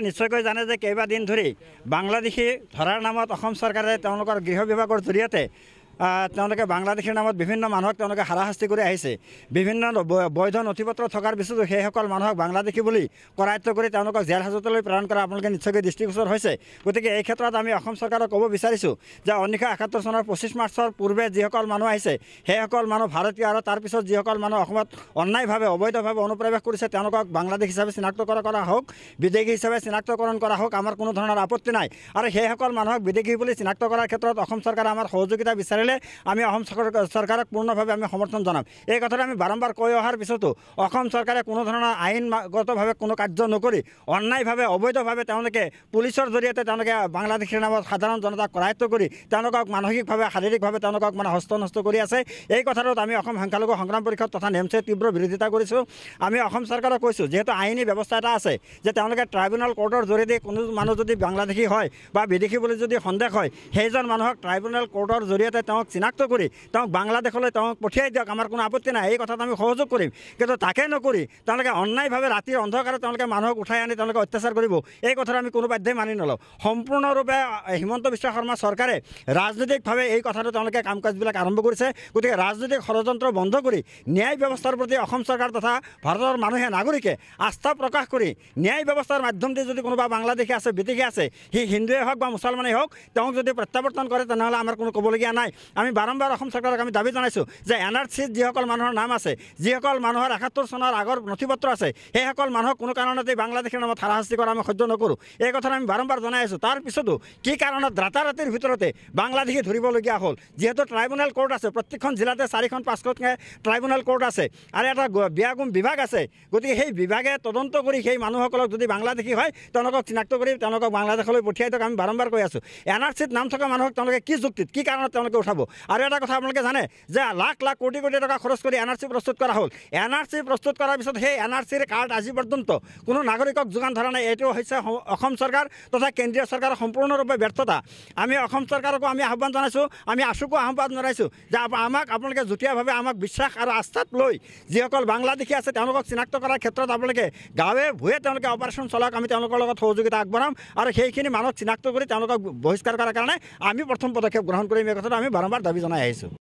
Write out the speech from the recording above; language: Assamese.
নিশ্চয়কৈ জানে যে কেইবাদিন ধৰি বাংলাদেশী ধৰাৰ নামত অসম চৰকাৰে তেওঁলোকৰ গৃহ বিভাগৰ জৰিয়তে তেওঁলোকে বাংলাদেশীৰ নামত বিভিন্ন মানুহক তেওঁলোকে হাৰাশাস্তি কৰি আহিছে। বিভিন্ন বৈধ নথিপত্ৰ থকাৰ পিছতো সেইসকল মানুহক বাংলাদেশী বুলি কৰায়ত্ব কৰি তেওঁলোকক জেল হাজতলৈ প্ৰেৰণ কৰা আপোনালোকে নিশ্চয়কৈ দৃষ্টিগোচৰ হৈছে। গতিকে এই ক্ষেত্ৰত আমি অসম চৰকাৰক ক'ব বিচাৰিছোঁ যে 1971 চনৰ 25 মাৰ্চৰ পূৰ্বে যিসকল মানুহ আহিছে সেইসকল মানুহ ভাৰতীয় আৰু তাৰপিছত যিসকল মানুহ অসমত অন্যায়ভাৱে অবৈধভাৱে অনুপ্ৰৱেশ কৰিছে তেওঁলোকক বাংলাদেশ হিচাপে চিনাক্তকৰণ কৰা হওক, বিদেশী হিচাপে চিনাক্তকৰণ কৰা হওক, আমাৰ কোনো ধৰণৰ আপত্তি নাই। আৰু সেইসকল মানুহক বিদেশী বুলি চিনাক্ত কৰাৰ ক্ষেত্ৰত অসম চৰকাৰে আমাৰ সহযোগিতা বিচাৰিলে আমি অসম চৰকাৰক পূৰ্ণভাৱে আমি সমৰ্থন জনাম। এই কথাটো আমি বাৰম্বাৰ কৈ অহাৰ পিছতো অসম চৰকাৰে কোনো ধৰণৰ আইনগতভাৱে কোনো কাৰ্য নকৰি অন্যায়ভাৱে অবৈধভাৱে তেওঁলোকে পুলিচৰ জৰিয়তে তেওঁলোকে বাংলাদেশীৰ নামত সাধাৰণ জনতাক কৰায়ত্ব কৰি তেওঁলোকক মানসিকভাৱে শাৰীৰিকভাৱে তেওঁলোকক হস্তনষ্ট কৰি আছে। এই কথাটোত আমি অসম সংখ্যালঘু সংগ্ৰাম পৰিষদ তথা নেমচে তীব্ৰ বিৰোধিতা কৰিছোঁ। আমি অসম চৰকাৰক কৈছোঁ যিহেতু আইনী ব্যৱস্থা এটা আছে যে তেওঁলোকে ট্ৰাইব্যুনেল কোৰ্টৰ জৰিয়তে কোনো মানুহ যদি বাংলাদেশী হয় বা বিদেশী বুলি যদি সন্দেহ হয় সেইজন মানুহক ট্ৰাইব্যুনেল কোৰ্টৰ জৰিয়তে তেওঁক চিনাক্ত কৰি তেওঁক বাংলাদেশলৈ তেওঁক পঠিয়াই দিয়ক, আমাৰ কোনো আপত্তি নাই। এই কথাত আমি সহযোগ কৰিম। কিন্তু তাকে নকৰি তেওঁলোকে অন্যায়ভাৱে ৰাতিৰ অন্ধকাৰে তেওঁলোকে মানুহক উঠাই আনি তেওঁলোকে অত্যাচাৰ কৰিব, এই কথাটো আমি কোনো বাধ্যই মানি নলওঁ। সম্পূৰ্ণৰূপে হিমন্ত বিশ্ব শৰ্মা চৰকাৰে ৰাজনৈতিকভাৱে এই কথাটো তেওঁলোকে কাম কাজবিলাক আৰম্ভ কৰিছে। গতিকে ৰাজনৈতিক ষড়যন্ত্ৰ বন্ধ কৰি ন্যায় ব্যৱস্থাৰ প্ৰতি অসম চৰকাৰ তথা ভাৰতৰ মানুহে নাগৰিকে আস্থা প্ৰকাশ কৰি ন্যায় ব্যৱস্থাৰ মাধ্যমেদি যদি কোনোবা বাংলাদেশী আছে, বিদেশী আছে, সি হিন্দুৱে হওক বা মুছলমানেই হওক, তেওঁক যদি প্ৰত্যাৱৰ্তন কৰে তেনেহ'লে আমাৰ কোনো ক'বলগীয়া নাই। আমি বাৰম্বাৰ অসম চৰকাৰক আমি দাবী জনাইছোঁ যে NRCত যিসকল মানুহৰ নাম আছে, যিসকল মানুহৰ 71 চনৰ আগৰ নথিপত্ৰ আছে, সেইসকল মানুহক কোনো কাৰণতে বাংলাদেশৰ নামত হাৰাশাস্তি কৰা আমি সহ্য নকৰোঁ। এই কথা আমি বাৰম্বাৰ জনাই আছোঁ। তাৰ পিছতো কি কাৰণত ৰাতাৰাতিৰ ভিতৰতে বাংলাদেশী ধৰিবলগীয়া হ'ল? যিহেতু ট্ৰাইব্যুনেল কোৰ্ট আছে, প্ৰত্যেকখন জিলাতে 4-5খনকৈ ট্ৰাইব্যুনেল কোৰ্ট আছে আৰু এটা বিয়াগুম বিভাগ আছে। গতিকে সেই বিভাগে তদন্ত কৰি সেই মানুহসকলক যদি বাংলাদেশী হয় তেওঁলোকক চিনাক্ত কৰি তেওঁলোকক বাংলাদেশলৈ পঠিয়াই দিয়ক। আমি বাৰম্বাৰ কৈ আছোঁ NRCত নাম থকা মানুহক তেওঁলোকে কি যুক্তিত, কি কাৰণত তেওঁলোকে উঠাব? আৰু এটা কথা আপোনালোকে জানে যে লাখ লাখ কোটি কোটি টকা খৰচ কৰি NRC প্ৰস্তুত কৰা হ'ল। NRC প্ৰস্তুত কৰাৰ পিছত সেই NRCৰ কাৰ্ড আজি পৰ্যন্ত কোনো নাগৰিকক যোগান ধৰা নাই। এইটো হৈছে অসম চৰকাৰ তথা কেন্দ্ৰীয় চৰকাৰৰ সম্পূৰ্ণৰূপে ব্যৰ্থতা। আমি অসম চৰকাৰকো আমি আহ্বান জনাইছোঁ, আমি আছুকো আহ্বান জনাইছোঁ যে আপোনালোকে যুটীয়াভাৱে আমাক বিশ্বাস আৰু আস্থাত লৈ যিসকল বাংলাদেশী আছে তেওঁলোকক চিনাক্ত কৰাৰ ক্ষেত্ৰত আপোনালোকে গাঁৱে ভূঞে তেওঁলোকে অপাৰেশ্যন চলাওক। আমি তেওঁলোকৰ লগত সহযোগিতা আগবঢ়াম আৰু সেইখিনি মানুহক চিনাক্ত কৰি তেওঁলোকক বহিষ্কাৰ কৰাৰ কাৰণে আমি প্ৰথম পদক্ষেপ গ্ৰহণ কৰিম। এই কথাটো আমি বাৰম্বাৰ দাবী জনাই আহিছোঁ।